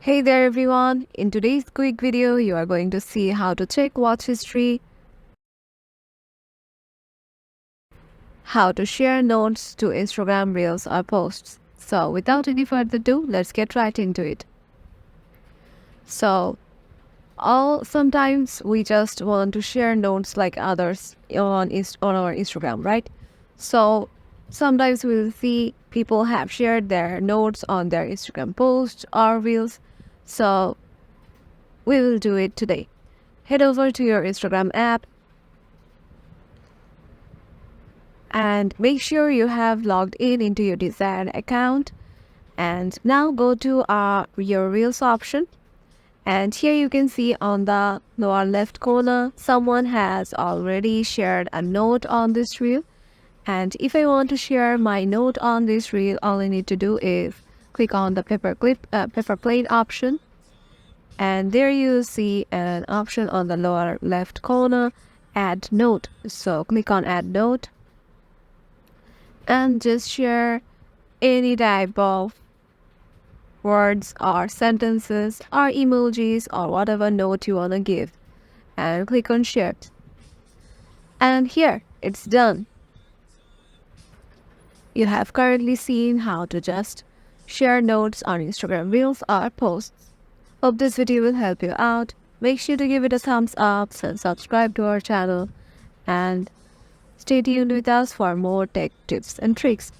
Hey there everyone, in today's quick video you are going to see how to check watch history, how to share notes to Instagram Reels or posts. So without any further ado, let's get right into it. So sometimes we just want to share notes like others on our Instagram, right? So sometimes we'll see people have shared their notes on their Instagram posts or Reels. So we will do it today. Head over to your Instagram app and make sure you have logged in into your desired account. And now go to your Reels option. And here you can see on the lower left corner, someone has already shared a note on this reel. And if I want to share my note on this reel, all I need to do is click on the paper plate option. And there you see an option on the lower left corner, add note. So click on add note and just share any type of words or sentences or emojis or whatever note you want to give, and click on share. And here it's done. You have currently seen how to just share notes on Instagram Reels or posts. Hope this video will help you out. Make sure to give it a thumbs up and subscribe to our channel, and stay tuned with us for more tech tips and tricks.